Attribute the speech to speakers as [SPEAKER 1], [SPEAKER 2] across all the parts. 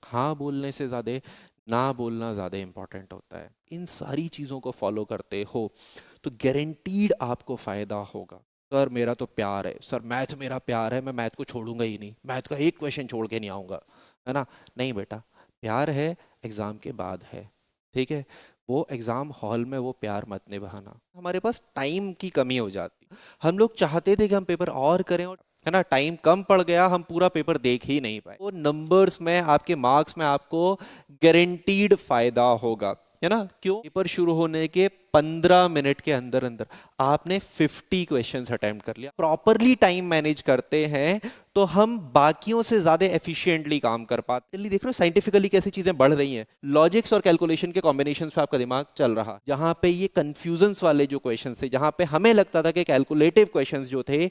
[SPEAKER 1] हाँ बोलने से ज़्यादा ना बोलना ज़्यादा इम्पोर्टेंट होता है। इन सारी चीज़ों को फॉलो करते हो तो गारंटीड आपको फ़ायदा होगा। सर मेरा तो प्यार है, सर मैथ मेरा प्यार है, मैं मैथ को छोड़ूंगा ही नहीं, मैथ का एक क्वेश्चन छोड़ के नहीं आऊँगा, है ना? नहीं बेटा, प्यार है एग्ज़ाम के बाद है, ठीक है? वो एग्ज़ाम हॉल में वो प्यार मत निभाना। हमारे पास टाइम की कमी हो जाती। हम लोग चाहते थे कि हम पेपर और करें, और है ना, टाइम कम पड़ गया, हम पूरा पेपर देख ही नहीं पाए। वो नंबर्स में, आपके मार्क्स में आपको गारंटीड फायदा होगा, है ना? क्यों? पेपर शुरू होने के 15 मिनट के अंदर अंदर आपने 50 क्वेश्चंस अटेम्प्ट कर लिया। प्रॉपरली टाइम मैनेज करते हैं तो हम बाकियों से ज्यादा एफिशिएंटली काम कर पाते। जल्दी देख रहे हो साइंटिफिकली कैसी चीजें बढ़ रही हैं। लॉजिक्स और कैलकुलेशन के कॉम्बिनेशन पे आपका दिमाग चल रहा, जहां पे ये कंफ्यूजन्स वाले जो क्वेश्चन थे, जहां पे हमें लगता था कि कैलकुलेटिव क्वेश्चन जो थे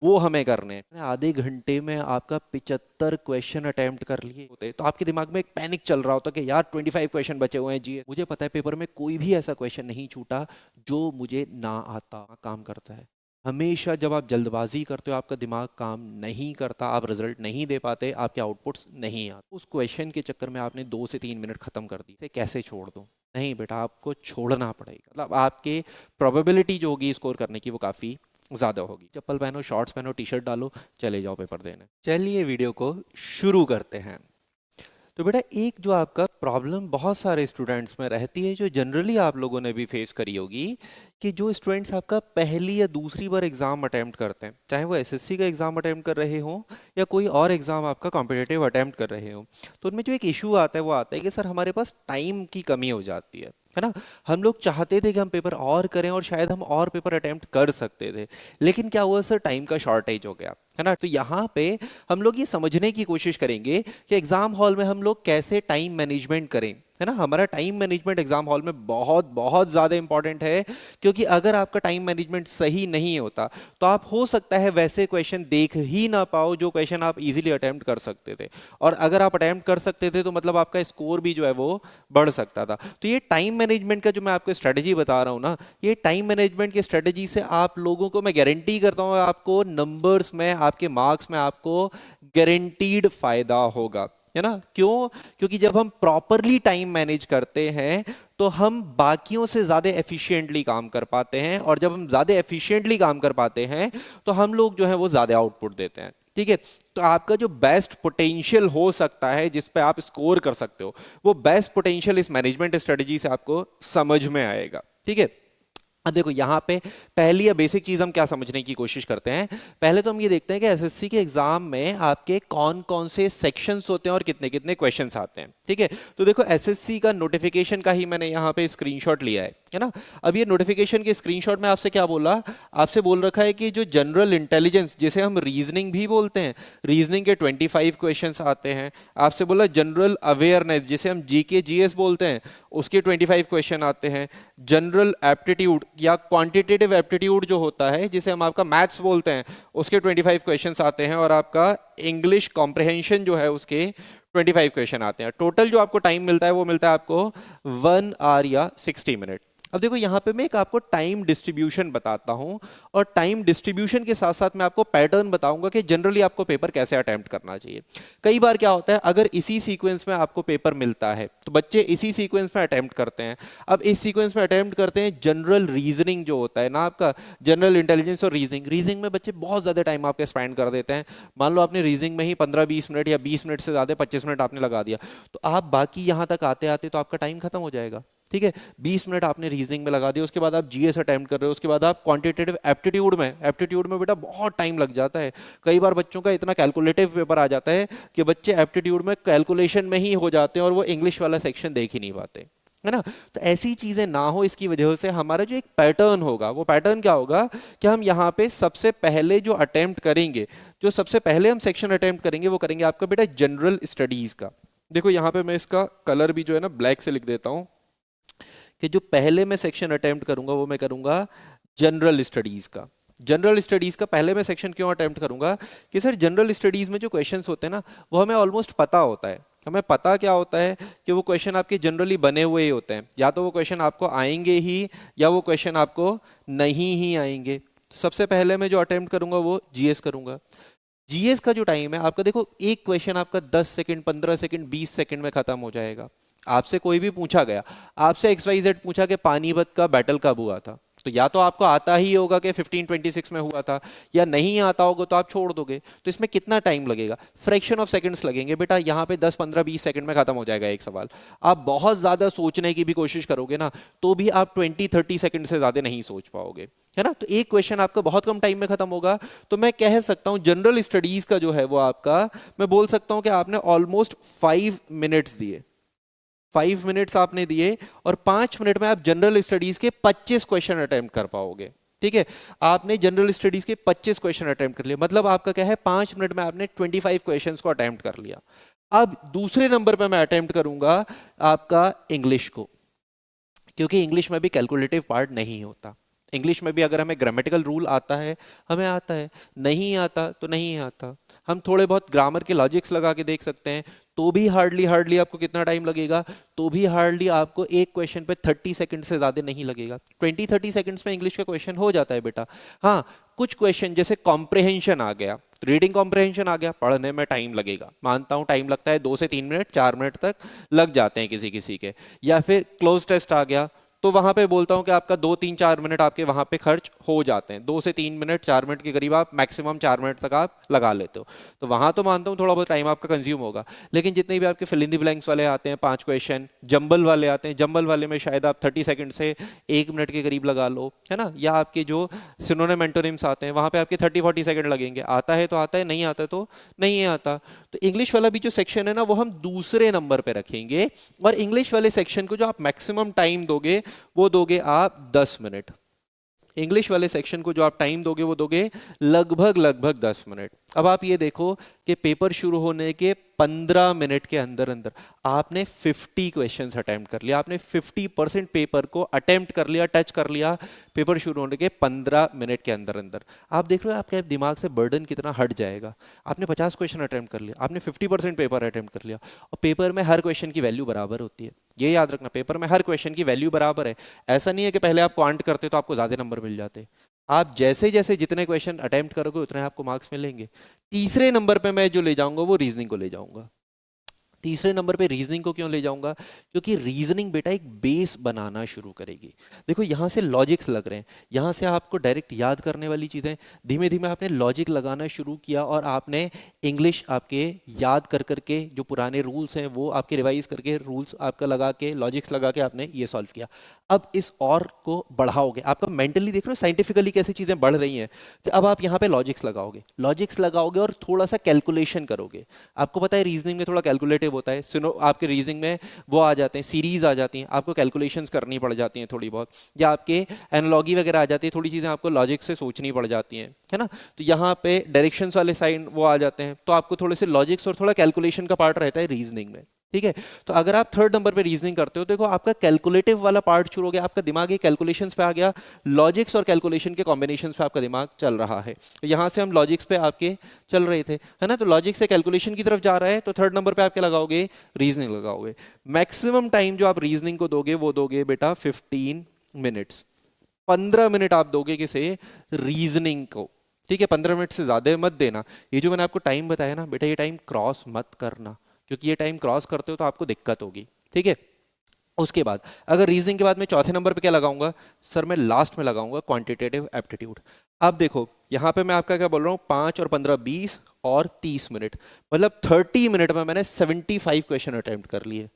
[SPEAKER 1] वो हमें करने हैं, आधे घंटे में आपका 75 क्वेश्चन अटेम्प्ट कर लिए होते, तो आपके दिमाग में एक पैनिक चल रहा होता कि यार 25 क्वेश्चन बचे हुए हैं जी। मुझे पता है पेपर में कोई भी ऐसा क्वेश्चन नहीं छूटा जो मुझे ना आता। काम करता है हमेशा। जब आप जल्दबाजी करते हो आपका दिमाग काम नहीं करता, आप रिजल्ट नहीं दे पाते, आपके आउटपुट्स नहीं आते। उस क्वेश्चन के चक्कर में आपने 2 से 3 मिनट खत्म कर दी, इसे कैसे छोड़ दूं? नहीं बेटा, आपको छोड़ना पड़ेगा। मतलब आपके प्रोबेबिलिटी जो होगी स्कोर करने की वो काफ़ी ज़्यादा होगी। चप्पल पहनो, शॉर्ट्स पहनो, टी शर्ट डालो, चले जाओ पेपर देने। चलिए वीडियो को शुरू करते हैं। तो बेटा, एक जो आपका प्रॉब्लम बहुत सारे स्टूडेंट्स में रहती है, जो जनरली आप लोगों ने भी फेस करी होगी, कि जो स्टूडेंट्स आपका पहली या दूसरी बार एग्जाम अटेम्प्ट करते हैं, चाहे वो एसएससी का एग्जाम अटेम्प्ट कर रहे हो या कोई और एग्जाम आपका कॉम्पिटिटिव अटेम्प्ट कर रहे हो, तो उनमें जो एक इशू आता है वो आता है कि सर हमारे पास टाइम की कमी हो जाती है ना? हम लोग चाहते थे कि हम पेपर और करें और शायद हम और पेपर अटेम्प्ट कर सकते थे, लेकिन क्या हुआ सर, टाइम का शॉर्टेज हो गया, है ना? तो यहाँ पे हम लोग ये समझने की कोशिश करेंगे कि एग्जाम हॉल में हम लोग कैसे टाइम मैनेजमेंट करें, है ना? हमारा टाइम मैनेजमेंट एग्जाम हॉल में बहुत बहुत ज़्यादा इंपॉर्टेंट है, क्योंकि अगर आपका टाइम मैनेजमेंट सही नहीं होता तो आप हो सकता है वैसे क्वेश्चन देख ही ना पाओ जो क्वेश्चन आप इजीली अटेम्प्ट कर सकते थे, और अगर आप अटेम्प्ट कर सकते थे तो मतलब आपका स्कोर भी जो है वो बढ़ सकता था। तो ये टाइम मैनेजमेंट का जो मैं आपको स्ट्रेटेजी बता रहा हूँ ना, ये टाइम मैनेजमेंट की स्ट्रेटेजी से आप लोगों को मैं गारंटी करता हूँ, आपको नंबर्स में, आपके मार्क्स में आपको गारंटीड फायदा होगा, है ना? क्यों? क्योंकि जब हम प्रॉपरली टाइम मैनेज करते हैं तो हम बाकियों से ज्यादा एफिशिएंटली काम कर पाते हैं, और जब हम ज्यादा एफिशिएंटली काम कर पाते हैं तो हम लोग जो है वो ज्यादा आउटपुट देते हैं, ठीक है? तो आपका जो बेस्ट पोटेंशियल हो सकता है, जिस पे आप स्कोर कर सकते हो, वो बेस्ट पोटेंशियल इस मैनेजमेंट स्ट्रेटजी से आपको समझ में आएगा, ठीक है? अब देखो यहाँ पे पहली या बेसिक चीज हम क्या समझने की कोशिश करते हैं। पहले तो हम ये देखते हैं कि एसएससी के एग्जाम में आपके कौन कौन से सेक्शंस होते हैं और कितने कितने क्वेश्चंस आते हैं, ठीक है? तो देखो एसएससी का नोटिफिकेशन का ही मैंने यहाँ पे स्क्रीनशॉट लिया है ना? अब ये नोटिफिकेशन के स्क्रीनशॉट में आपसे क्या बोला, आपसे बोल रखा है कि जो जनरल इंटेलिजेंस, जिसे हम रीजनिंग भी बोलते हैं, रीजनिंग के 25 क्वेश्चंस आते हैं। आपसे बोला जनरल अवेयरनेस, जिसे हम जीके जीएस बोलते हैं, उसके 25 क्वेश्चन आते हैं। जनरल एप्टीट्यूड या क्वांटिटेटिव एप्टीट्यूड जो होता है, जिसे हम आपका मैथ्स बोलते हैं, उसके 25 क्वेश्चंस आते हैं। और आपका इंग्लिश कॉम्प्रिहेंशन जो है उसके 25 क्वेश्चन आते हैं। टोटल जो आपको टाइम मिलता है वो मिलता है आपको 1 आवर या 60 मिनट। अब देखो यहाँ पे मैं एक आपको टाइम डिस्ट्रीब्यूशन बताता हूँ, और टाइम डिस्ट्रीब्यूशन के साथ साथ मैं आपको पैटर्न बताऊंगा कि जनरली आपको पेपर कैसे अटेम्प्ट करना चाहिए। कई बार क्या होता है, अगर इसी सीक्वेंस में आपको पेपर मिलता है तो बच्चे इसी सीक्वेंस में अटेम्प्ट करते हैं। अब इस सीक्वेंस में अटेम्प्ट करते हैं, जनरल रीजनिंग जो होता है ना आपका, जनरल इंटेलिजेंस और रीजनिंग, रीजनिंग में बच्चे बहुत ज़्यादा टाइम आपके स्पेंड कर देते हैं। मान लो आपने रीजनिंग में ही 15-20 मिनट या 20 मिनट से ज़्यादा 25 मिनट आपने लगा दिया, तो आप बाकी यहाँ तक आते आते तो आपका टाइम खत्म हो जाएगा, ठीक है? 20 मिनट आपने रीजनिंग में लगा दिया, उसके बाद आप जीएस अटेम्प्ट कर रहे हो, उसके बाद आप क्वांटिटेटिव एप्टीट्यूड में बेटा बहुत टाइम लग जाता है। कई बार बच्चों का इतना कैलकुलेटिव पेपर आ जाता है कि बच्चे एप्टीट्यूड में कैलकुलेशन में ही हो जाते हैं और वो इंग्लिश वाला सेक्शन देख ही नहीं पाते, है ना? तो ऐसी चीजें ना हो, इसकी वजह से हमारा जो एक पैटर्न होगा, वो पैटर्न क्या होगा कि हम यहाँ पे सबसे पहले जो अटेम्प्ट करेंगे, जो सबसे पहले हम सेक्शन अटेम्प्ट करेंगे, वो करेंगे आपका बेटा जनरल स्टडीज का। देखो यहाँ पे मैं इसका कलर भी जो है ना ब्लैक से लिख देता हूँ, कि जो पहले मैं सेक्शन अटेम्प्ट करूंगा वो मैं करूंगा जनरल स्टडीज का। जनरल स्टडीज का पहले मैं सेक्शन क्यों अटेम्प्ट करूंगा कि सर जनरल स्टडीज में जो क्वेश्चंस होते हैं ना, वो हमें ऑलमोस्ट पता होता है। हमें पता क्या होता है कि वो क्वेश्चन आपके जनरली बने हुए ही होते हैं, या तो वो क्वेश्चन आपको आएंगे ही या वो क्वेश्चन आपको नहीं ही आएंगे। तो सबसे पहले मैं जो अटेम्प्ट करूंगा वो जीएस करूंगा। जीएस का जो टाइम है आपका, देखो एक क्वेश्चन आपका 10 सेकंड, 15 सेकंड, 20 सेकंड में खत्म हो जाएगा। आपसे कोई भी पूछा गया, आपसे XYZ पूछा कि पानीपत का बैटल कब हुआ था, तो या तो आपको आता ही होगा कि 1526 में हुआ था, या नहीं आता होगा तो आप छोड़ दोगे। तो इसमें कितना टाइम लगेगा? फ्रैक्शन ऑफ सेकंड्स लगेंगे बेटा। यहाँ पे 10 15 20 सेकंड में खत्म हो जाएगा एक सवाल। आप बहुत ज्यादा सोचने की भी कोशिश करोगे ना, तो भी आप 20 30 सेकंड से ज्यादा नहीं सोच पाओगे, है ना। तो एक क्वेश्चन आपका बहुत कम टाइम में खत्म होगा। तो मैं कह सकता हूं जनरल स्टडीज का जो है वो आपका, मैं बोल सकता हूं कि आपने ऑलमोस्ट 5 मिनट्स दिए, 5 मिनट्स आपने दिए, और 5 मिनट में आप जनरल स्टडीज के 25 क्वेश्चन अटेम्प्ट कर पाओगे। ठीक है, आपने जनरल स्टडीज के 25 क्वेश्चन अटेम्प्ट कर लिए, मतलब आपका क्या है, 5 मिनट में आपने 25 क्वेश्चंस को अटेम्प्ट कर लिया। अब दूसरे नंबर पे मैं अटेम्प्ट करूंगा आपका इंग्लिश को, क्योंकि इंग्लिश में भी कैलकुलेटिव पार्ट नहीं होता। इंग्लिश में भी अगर हमें ग्रामेटिकल रूल आता है, हमें आता है, नहीं आता तो नहीं आता। हम थोड़े बहुत ग्रामर के लॉजिक्स लगा के देख सकते हैं, तो भी हार्डली आपको कितना टाइम लगेगा, तो भी हार्डली आपको एक क्वेश्चन पे 30 सेकंड से ज्यादा नहीं लगेगा। 20 30 सेकंड्स में इंग्लिश का क्वेश्चन हो जाता है बेटा। हाँ, कुछ क्वेश्चन जैसे कॉम्प्रिहेंशन आ गया, रीडिंग कॉम्प्रिहेंशन आ गया, पढ़ने में टाइम लगेगा, मानता हूं टाइम लगता है 2 से 3 मिनट, 4 मिनट तक लग जाते हैं किसी किसी के। या फिर क्लोज टेस्ट आ गया, तो वहां पे बोलता हूं कि आपका 2 3 4 मिनट आपके वहां पे खर्च हो जाते हैं। 2 से 3 मिनट, 4 मिनट के करीब आप मैक्सिमम 4 मिनट तक आप लगा लेते हो, तो वहां तो मानता हूं थोड़ा बहुत टाइम आपका कंज्यूम होगा। लेकिन जितने भी आपके फिल इन द ब्लैंक्स वाले आते हैं 5 क्वेश्चन, जंबल वाले आते हैं, जंबल वाले में शायद आप 30 सेकंड से 1 मिनट के करीब लगा लो, है ना। या आपके जो सिनोनिम एंटोनिम्स आते हैं वहां पे आपके 30 40 सेकंड लगेंगे। आता है तो आता है, नहीं आता तो नहीं आता। तो इंग्लिश वाला भी जो सेक्शन है ना, वो हम दूसरे नंबर पे रखेंगे, और इंग्लिश वाले सेक्शन को जो आप मैक्सिमम टाइम दोगे वो दोगे आप 10 मिनट। इंग्लिश वाले सेक्शन को जो आप टाइम दोगे वो दोगे लगभग 10 मिनट। अब आप ये देखो कि पेपर शुरू होने के 15 मिनट के अंदर अंदर आपने 50 क्वेश्चंस अटेम्प्ट कर लिया, आपने 50% पेपर को अटेम्प्ट कर लिया, टच कर लिया पेपर शुरू होने के 15 मिनट के अंदर अंदर। आप देख रहे हो आपके दिमाग से बर्डन कितना हट जाएगा। आपने 50 क्वेश्चन अटेम्प्ट कर लिया, आपने 50% पेपर अटेम्प्ट कर लिया, और पेपर में हर क्वेश्चन की वैल्यू बराबर होती है, ये याद रखना, पेपर में हर क्वेश्चन की वैल्यू बराबर है। ऐसा नहीं है कि पहले आप क्वांट करते तो आपको ज्यादा नंबर मिल जाते। आप जैसे जैसे जितने क्वेश्चन अटेम्प्ट करोगे उतने आपको मार्क्स मिलेंगे। तीसरे नंबर पे मैं जो ले जाऊंगा वो रीजनिंग को ले जाऊंगा। तीसरे नंबर पे रीजनिंग को क्यों ले जाऊंगा? क्योंकि रीजनिंग बेटा एक बेस बनाना शुरू करेगी। देखो यहां से लॉजिक्स लग रहे हैं, यहां से आपको डायरेक्ट याद करने वाली चीजें, धीमे धीमे आपने लॉजिक लगाना शुरू किया, और आपने इंग्लिश आपके याद कर करके जो पुराने रूल्स हैं वो आपके रिवाइज करके, रूल्स आपका लगा के, लॉजिक्स लगा के आपने ये सॉल्व किया। अब इस और को बढ़ाओगे, आपका मेंटली देख रहे हो साइंटिफिकली कैसी चीजें बढ़ रही हैं, तो अब आप यहाँ पे लॉजिक्स लगाओगे, लॉजिक्स लगाओगे और थोड़ा सा कैलकुलेशन करोगे। आपको पता है रीजनिंग में थोड़ा कैलकुलेटिव होता है, सुनो आपके रीजनिंग में वो आ जाते हैं, सीरीज आ जाती हैं, आपको कैलकुलेशंस करनी पड़ जाती हैं थोड़ी बहुत, या आपके एनालॉगी वगैरह आ जाती है, थोड़ी चीजें आपको लॉजिक से सोचनी पड़ जाती हैं, है ना। तो यहाँ पे डायरेक्शंस वाले साइन वो आ जाते हैं, तो आपको थोड़े से लॉजिक्स और थोड़ा कैलकुलेशन का पार्ट रहता है रीजनिंग में, ठीक है। तो अगर आप थर्ड नंबर पे रीजनिंग करते हो, देखो आपका कैलकुलेटिव वाला पार्ट शुरू हो गया, आपका दिमाग ये कैलकुलेशंस पे आ गया, लॉजिक्स और कैलकुलेशन के कॉम्बिनेशंस पे आपका दिमाग चल रहा है। तो यहाँ से हम लॉजिक्स पे आपके चल रहे थे, है ना, तो लॉजिक से कैलकुलेशन की तरफ जा रहा है, तो थर्ड नंबर पे आप क्या लगाओगे? रीजनिंग लगाओगे। मैक्सिमम टाइम जो आप रीजनिंग को दोगे वो दोगे बेटा 15 मिनट्स। 15 मिनट आप दोगे किसे? रीजनिंग को, ठीक है। 15 मिनट से ज्यादा मत देना। ये जो मैंने आपको टाइम बताया ना बेटा, ये टाइम क्रॉस मत करना, क्योंकि ये टाइम क्रॉस करते हो तो आपको दिक्कत होगी, ठीक है। उसके बाद अगर रीजनिंग के बाद मैं चौथे नंबर पे क्या लगाऊंगा? सर मैं लास्ट में लगाऊंगा क्वांटिटेटिव एप्टीट्यूड। अब देखो यहां पे मैं आपका क्या बोल रहा हूं, 5 और 15 20 और 30 मिनट, मतलब 30 मिनट में मैंने 75 क्वेश्चन अटेम्प्ट कर लिए।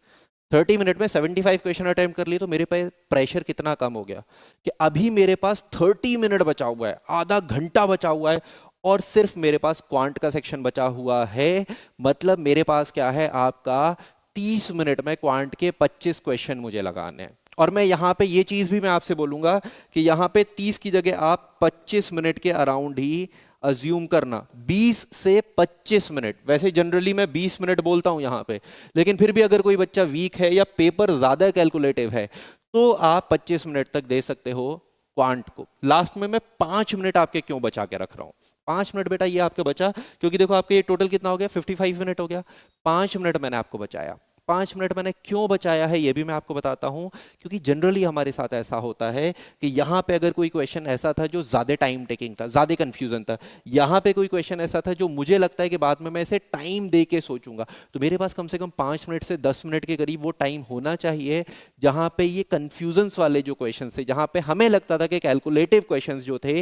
[SPEAKER 1] 30 मिनट में 75 क्वेश्चन अटेम्प्ट कर लिए, तो मेरे पे प्रेशर कितना कम हो गया कि अभी मेरे पास 30 मिनट बचा हुआ है, आधा घंटा बचा हुआ है, और सिर्फ मेरे पास क्वांट का सेक्शन बचा हुआ है। मतलब मेरे पास क्या है, आपका 30 मिनट में क्वांट के 25 क्वेश्चन मुझे लगाने हैं। और मैं यहाँ पे ये चीज भी मैं आपसे बोलूंगा कि यहाँ पे 30 की जगह आप 25 मिनट के अराउंड ही अज्यूम करना, 20 से 25 मिनट। वैसे जनरली मैं 20 मिनट बोलता हूं यहाँ पे, लेकिन फिर भी अगर कोई बच्चा वीक है या पेपर ज्यादा कैलकुलेटिव है तो आप 25 मिनट तक दे सकते हो क्वांट को। लास्ट में मैं 5 मिनट आपके क्यों बचा के रख रहा हूं? 5 मिनट बेटा ये आपके बचा, क्योंकि देखो आपके ये टोटल कितना हो गया, 55 मिनट हो गया, 5 मिनट मैंने आपको बचाया। 5 मिनट मैंने क्यों बचाया है ये भी मैं आपको बताता हूँ, क्योंकि जनरली हमारे साथ ऐसा होता है कि यहाँ पे अगर कोई क्वेश्चन ऐसा था जो ज़्यादा टाइम टेकिंग था, ज़्यादा कन्फ्यूजन था, यहाँ पे कोई क्वेश्चन ऐसा था जो मुझे लगता है कि बाद में मैं इसे टाइम दे के सोचूंगा, तो मेरे पास कम से कम 5 मिनट से 10 मिनट के करीब वो टाइम होना चाहिए जहाँ पे ये कन्फ्यूजन्स वाले जो क्वेश्चन थे, जहाँ पे हमें लगता था कि कैलकुलेटिव क्वेश्चन जो थे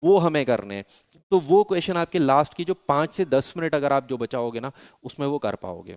[SPEAKER 1] वो हमें करने हैं, तो वो क्वेश्चन आपके लास्ट की जो 5 से 10 मिनट अगर आप जो बचाओगे ना उसमें वो कर पाओगे।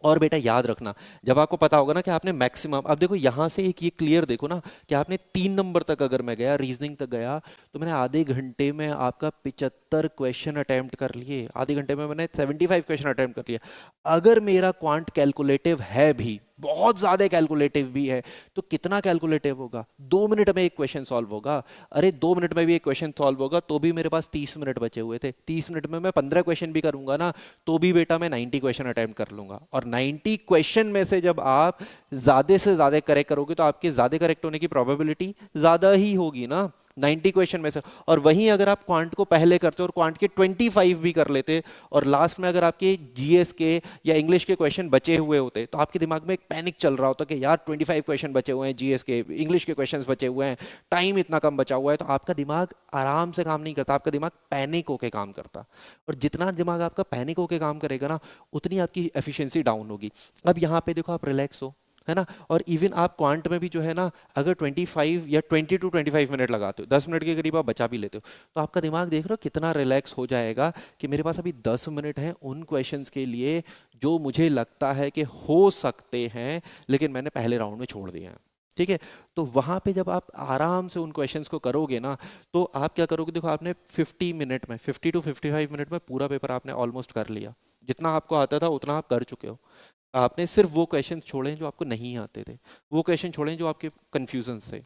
[SPEAKER 1] और बेटा याद रखना, जब आपको पता होगा ना कि आपने मैक्सिमम, अब देखो यहां से एक ये क्लियर देखो ना कि आपने 3 नंबर तक अगर मैं गया, रीजनिंग तक गया, तो मैंने आधे घंटे में आपका 75 क्वेश्चन अटेम्प्ट कर लिए, आधे घंटे में मैंने 75 क्वेश्चन अटेम्प्ट कर लिए। अगर मेरा क्वांट कैलकुलेटिव है भी, बहुत ज्यादा कैलकुलेटिव भी है, तो कितना कैलकुलेटिव होगा, 2 मिनट में एक क्वेश्चन सॉल्व होगा। अरे 2 मिनट में भी एक क्वेश्चन सॉल्व होगा तो भी मेरे पास 30 मिनट बचे हुए थे, 30 मिनट में मैं 15 क्वेश्चन भी करूंगा ना तो भी बेटा मैं 90 क्वेश्चन अटेम्प्ट कर लूंगा। और 90 क्वेश्चन में से जब आप ज्यादा से ज्यादा करेक्ट करोगे तो आपके ज्यादा करेक्ट होने की प्रोबेबिलिटी ज्यादा ही होगी ना 90 क्वेश्चन में से। और वहीं अगर आप क्वांट को पहले करते और क्वांट के 25 भी कर लेते और लास्ट में अगर आपके जीएस के या इंग्लिश के क्वेश्चन बचे हुए होते तो आपके दिमाग में एक पैनिक चल रहा होता कि यार 25 क्वेश्चन बचे हुए हैं, जीएस के इंग्लिश के क्वेश्चन बचे हुए हैं, टाइम इतना कम बचा हुआ है, तो आपका दिमाग आराम से काम नहीं करता, आपका दिमाग पैनिक होकर काम करता। और जितना दिमाग आपका पैनिक होकर काम करेगा ना उतनी आपकी एफिशिएंसी डाउन होगी। अब यहाँ पे देखो आप रिलैक्स हो, है ना, और इवन आप क्वांट में भी जो है ना अगर 25 या 20 to 25 मिनट लगाते हो, 10 मिनट के करीब आप बचा भी लेते हो, तो आपका दिमाग देख रहे हो कितना रिलैक्स हो जाएगा कि मेरे पास अभी 10 मिनट हैं उन क्वेश्चंस के लिए जो मुझे लगता है कि हो सकते हैं लेकिन मैंने पहले राउंड में छोड़ दिया है। ठीक है, तो वहां पे जब आप आराम से उन क्वेश्चंस को करोगे ना तो आप क्या करोगे, देखो आपने 50 मिनट में 50 to 55 मिनट में पूरा पेपर आपने ऑलमोस्ट कर लिया, जितना आपको आता था उतना आप कर चुके हो। आपने सिर्फ वो क्वेश्चन छोड़े जो आपको नहीं आते थे, वो क्वेश्चन छोड़े जो आपके कंफ्यूजन थे।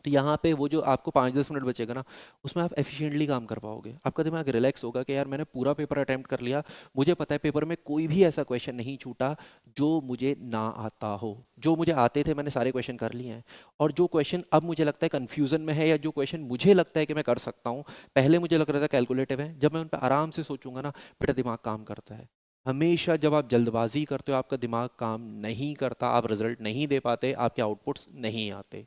[SPEAKER 1] तो यहाँ पे वो जो आपको 5-10 मिनट बचेगा ना उसमें आप एफिशिएंटली काम कर पाओगे, आपका दिमाग रिलैक्स होगा कि यार मैंने पूरा पेपर अटेम्प्ट कर लिया, मुझे पता है पेपर में कोई भी ऐसा क्वेश्चन नहीं छूटा जो मुझे ना आता हो, जो मुझे आते थे मैंने सारे क्वेश्चन कर लिए हैं। और जो क्वेश्चन अब मुझे लगता है कन्फ्यूजन में है या जो क्वेश्चन मुझे लगता है कि मैं कर सकता हूँ, पहले मुझे लग रहा था कैलकुलेटिव है, जब मैं उन पर आराम से सोचूंगा ना बेटा दिमाग काम करता है। हमेशा जब आप जल्दबाजी करते हो आपका दिमाग काम नहीं करता, आप रिजल्ट नहीं दे पाते, आपके आउटपुट्स नहीं आते।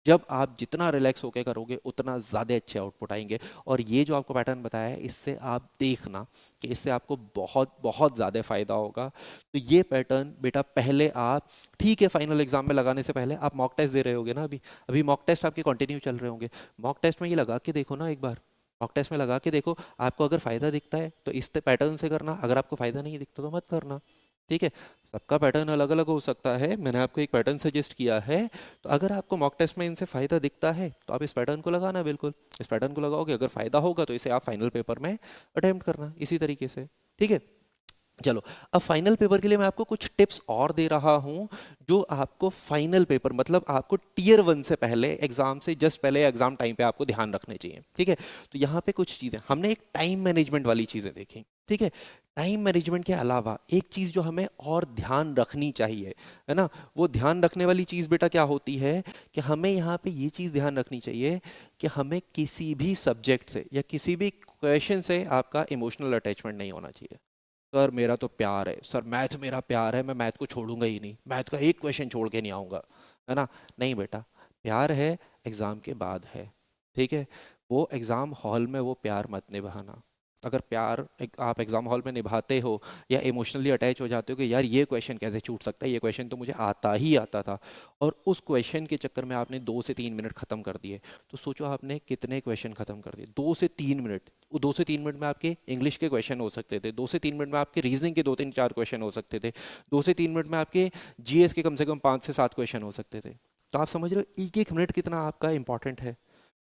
[SPEAKER 1] जब आप जितना रिलैक्स होकर करोगे उतना ज़्यादा अच्छे आउटपुट आएंगे। और ये जो आपको पैटर्न बताया है इससे आप देखना कि इससे आपको बहुत बहुत ज़्यादा फ़ायदा होगा। तो ये पैटर्न बेटा पहले आप, ठीक है, फाइनल एग्जाम में लगाने से पहले आप मॉक टेस्ट दे रहे होगे ना, अभी अभी मॉक टेस्ट आपके कंटिन्यू चल रहे होंगे, मॉक टेस्ट में ये लगा के देखो ना एक बार, मॉक टेस्ट में लगा के देखो, आपको अगर फ़ायदा दिखता है तो इस पैटर्न से करना, अगर आपको फ़ायदा नहीं दिखता तो मत करना। ठीक है, सबका पैटर्न अलग अलग हो सकता है, मैंने आपको एक पैटर्न सजेस्ट किया है, तो अगर आपको मॉक टेस्ट में इनसे फ़ायदा दिखता है तो आप इस पैटर्न को लगाना, बिल्कुल इस पैटर्न को लगाओगे, अगर फ़ायदा होगा तो इसे आप फाइनल पेपर में अटेम्प्ट करना इसी तरीके से। ठीक है, चलो अब फाइनल पेपर के लिए मैं आपको कुछ टिप्स और दे रहा हूं जो आपको फाइनल पेपर मतलब आपको टीयर 1 से पहले, एग्जाम से जस्ट पहले, एग्जाम टाइम पे आपको ध्यान रखने चाहिए। ठीक है, तो यहाँ पे कुछ चीज़ें हमने एक टाइम मैनेजमेंट वाली चीज़ें देखी। ठीक है, टाइम मैनेजमेंट के अलावा एक चीज़ जो हमें और ध्यान रखनी चाहिए, है ना, वो ध्यान रखने वाली चीज़ बेटा क्या होती है कि हमें यहाँ पे ये चीज़ ध्यान रखनी चाहिए कि हमें किसी भी सब्जेक्ट से या किसी भी क्वेश्चन से आपका इमोशनल अटैचमेंट नहीं होना चाहिए। सर मेरा तो प्यार है, सर मैथ मेरा प्यार है, मैं मैथ को छोड़ूंगा ही नहीं, मैथ का एक क्वेश्चन छोड़ के नहीं आऊँगा, है ना, नहीं बेटा, प्यार है एग्ज़ाम के बाद है। ठीक है, वो एग्ज़ाम हॉल में वो प्यार मत निभाना। अगर प्यार आप एग्ज़ाम हॉल में निभाते हो या इमोशनली अटैच हो जाते हो कि यार ये क्वेश्चन कैसे छूट सकता है, ये क्वेश्चन तो मुझे आता ही आता था, और उस क्वेश्चन के चक्कर में आपने 2 से 3 मिनट ख़त्म कर दिए, तो सोचो आपने कितने क्वेश्चन ख़त्म कर दिए 2 से 3 मिनट। 2 से 3 मिनट में आपके इंग्लिश के क्वेश्चन हो सकते थे, 2 से 3 मिनट में आपके रीजनिंग के 2-3-4 क्वेश्चन हो सकते थे, 2 से 3 मिनट में आपके जीएस के कम से कम 5 से 7 क्वेश्चन हो सकते थे। तो आप समझ रहे हो एक एक मिनट कितना आपका इंपॉर्टेंट है।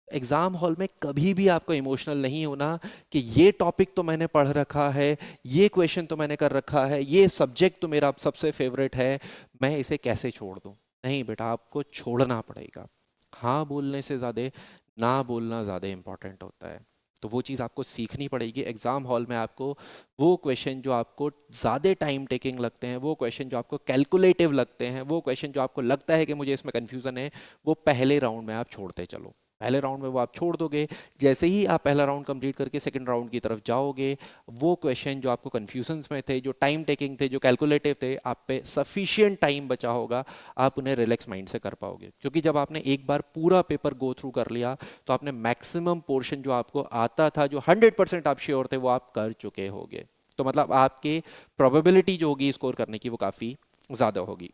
[SPEAKER 1] एग्जाम हॉल में कभी भी आपको इमोशनल नहीं होना कि ये टॉपिक तो मैंने पढ़ रखा है, ये क्वेश्चन तो मैंने कर रखा है, ये सब्जेक्ट तो मेरा सबसे फेवरेट है, मैं इसे कैसे छोड़ दूं। नहीं बेटा, आपको छोड़ना पड़ेगा। हाँ बोलने से ज़्यादा ना बोलना ज़्यादा इम्पोर्टेंट होता है, तो वो चीज़ आपको सीखनी पड़ेगी। एग्ज़ाम हॉल में आपको वो क्वेश्चन जो आपको ज़्यादा टाइम टेकिंग लगते हैं, वो क्वेश्चन जो आपको कैलकुलेटिव लगते हैं, वो क्वेश्चन जो आपको लगता है कि मुझे इसमें कन्फ्यूज़न है, वो पहले राउंड में आप छोड़ते चलो। पहले राउंड में वो आप छोड़ दोगे। जैसे ही आप पहला राउंड कंप्लीट करके सेकंड राउंड की तरफ जाओगे, वो क्वेश्चन जो आपको कन्फ्यूजन्स में थे, जो टाइम टेकिंग थे, जो कैलकुलेटिव थे, आप पे सफिशिएंट टाइम बचा होगा, आप उन्हें रिलैक्स माइंड से कर पाओगे। क्योंकि जब आपने एक बार पूरा पेपर गो थ्रू कर लिया तो आपने मैक्सिमम पोर्शन जो आपको आता था, जो 100% आप श्योर थे, वो आप कर चुके होगे। तो मतलब आपके प्रोबेबिलिटी जो होगी स्कोर करने की वो काफ़ी ज़्यादा होगी।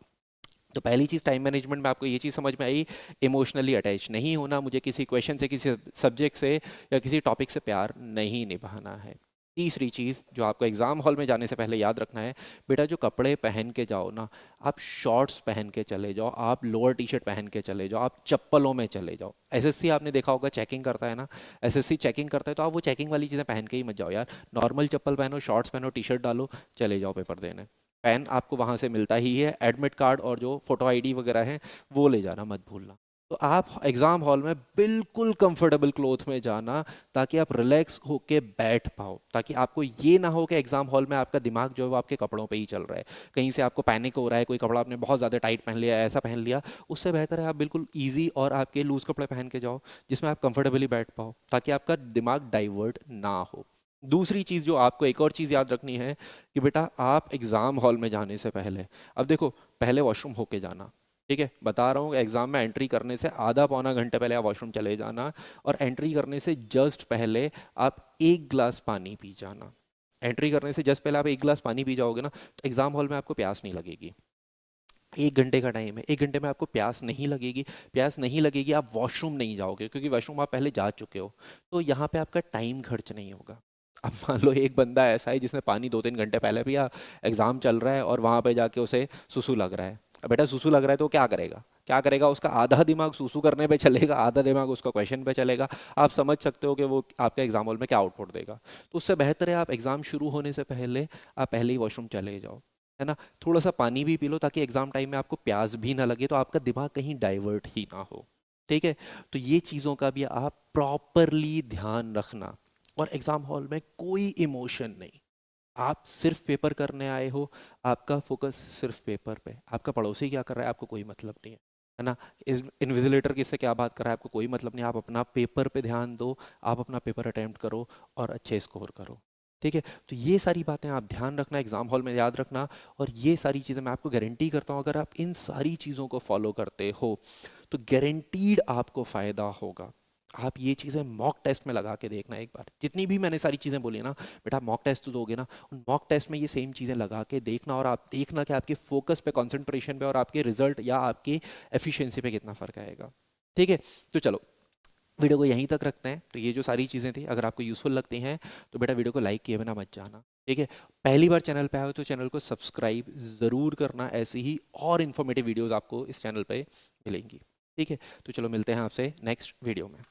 [SPEAKER 1] तो पहली चीज़ टाइम मैनेजमेंट में आपको ये चीज़ समझ में आई, इमोशनली अटैच नहीं होना, मुझे किसी क्वेश्चन से, किसी सब्जेक्ट से या किसी टॉपिक से प्यार नहीं निभाना है। तीसरी चीज़ जो आपको एग्ज़ाम हॉल में जाने से पहले याद रखना है, बेटा जो कपड़े पहन के जाओ ना, आप शॉर्ट्स पहन के चले जाओ, आप लोअर टी शर्ट पहन के चले जाओ, आप चप्पलों में चले जाओ। एसएससी आपने देखा होगा चेकिंग करता है ना, एसएससी चेकिंग करता है, तो आप वो चेकिंग वाली चीज़ें पहन के ही मत जाओ यार। नॉर्मल चप्पल पहनो, शॉर्ट्स पहनो, टी शर्ट डालो, चले जाओ पेपर देने। पेन आपको वहाँ से मिलता ही है, एडमिट कार्ड और जो फोटो आईडी वगैरह है वो ले जाना मत भूलना। तो आप एग्ज़ाम हॉल में बिल्कुल कंफर्टेबल क्लोथ में जाना, ताकि आप रिलैक्स होके बैठ पाओ, ताकि आपको ये ना हो कि एग्ज़ाम हॉल में आपका दिमाग जो है वो आपके कपड़ों पे ही चल रहा है, कहीं से आपको पैनिक हो रहा है, कोई कपड़ा आपने बहुत ज़्यादा टाइट पहन लिया, ऐसा पहन लिया। उससे बेहतर है आप बिल्कुल ईजी और आपके लूज़ कपड़े पहन के जाओ, जिसमें आप कंफर्टेबली बैठ पाओ, ताकि आपका दिमाग डाइवर्ट ना हो। दूसरी चीज़ जो आपको एक और चीज़ याद रखनी है कि बेटा आप एग्ज़ाम हॉल में जाने से पहले, अब देखो, पहले वॉशरूम होके जाना, ठीक है, बता रहा हूँ, एग्जाम में एंट्री करने से आधा पौना घंटे पहले आप वॉशरूम चले जाना, और एंट्री करने से जस्ट पहले आप एक गिलास पानी पी जाना। एंट्री करने से जस्ट पहले आप एक गिलास पानी पी जाओगे ना, तो एग्जाम हॉल में आपको प्यास नहीं लगेगी। 1 घंटे का टाइम है, 1 घंटे में आपको प्यास नहीं लगेगी। प्यास नहीं लगेगी, आप वॉशरूम नहीं जाओगे, क्योंकि वॉशरूम आप पहले जा चुके हो, तो यहाँ पे आपका टाइम खर्च नहीं होगा। अब मान लो एक बंदा ऐसा है जिसने पानी 2-3 घंटे पहले पिया, एग्जाम चल रहा है और वहां पे जाके उसे सुसु लग रहा है। अब बेटा सुसु लग रहा है तो क्या करेगा, क्या करेगा, उसका आधा दिमाग सुसु करने पे चलेगा, आधा दिमाग उसका क्वेश्चन पे चलेगा। आप समझ सकते हो कि वो आपके एग्जाम हॉल में क्या आउटपुट देगा। तो उससे बेहतर है आप एग्जाम शुरू होने से पहले आप पहले ही वॉशरूम चले जाओ, है ना। थोड़ा सा पानी भी पी लो, ताकि एग्जाम टाइम में आपको प्यास भी ना लगे, तो आपका दिमाग कहीं डाइवर्ट ही ना हो, ठीक है। तो ये चीज़ों का भी आप प्रॉपरली ध्यान रखना। और एग्जाम हॉल में कोई इमोशन नहीं, आप सिर्फ पेपर करने आए हो, आपका फोकस सिर्फ पेपर पे, आपका पड़ोसी क्या कर रहा है आपको कोई मतलब नहीं है ना। इन्विजिलेटर किससे क्या बात कर रहा है आपको कोई मतलब नहीं, आप अपना पेपर पे ध्यान दो, आप अपना पेपर अटेम्प्ट करो और अच्छे स्कोर करो, ठीक है। तो ये सारी बातें आप ध्यान रखना, एग्जाम हॉल में याद रखना। और ये सारी चीज़ें मैं आपको गारंटी करता हूँ, अगर आप इन सारी चीज़ों को फॉलो करते हो तो गारंटीड आपको फ़ायदा होगा। आप ये चीज़ें मॉक टेस्ट में लगा के देखना एक बार, जितनी भी मैंने सारी चीज़ें बोली ना, बेटा मॉक टेस्ट तो दोगे ना, उन मॉक टेस्ट में ये सेम चीज़ें लगा के देखना, और आप देखना कि आपके फोकस पे, कंसंट्रेशन पे और आपके रिजल्ट या आपकी एफिशिएंसी पे कितना फ़र्क आएगा, ठीक है। तो चलो वीडियो को यहीं तक रखते हैं। तो ये जो सारी चीज़ें थी, अगर आपको यूज़फुल लगती हैं तो बेटा वीडियो को लाइक किए बिना मत जाना, ठीक है। पहली बार चैनल पे आए हो तो चैनल को सब्सक्राइब ज़रूर करना, ऐसी ही और इन्फॉर्मेटिव वीडियोज़ आपको इस चैनल पे मिलेंगी, ठीक है। तो चलो मिलते हैं आपसे नेक्स्ट वीडियो में।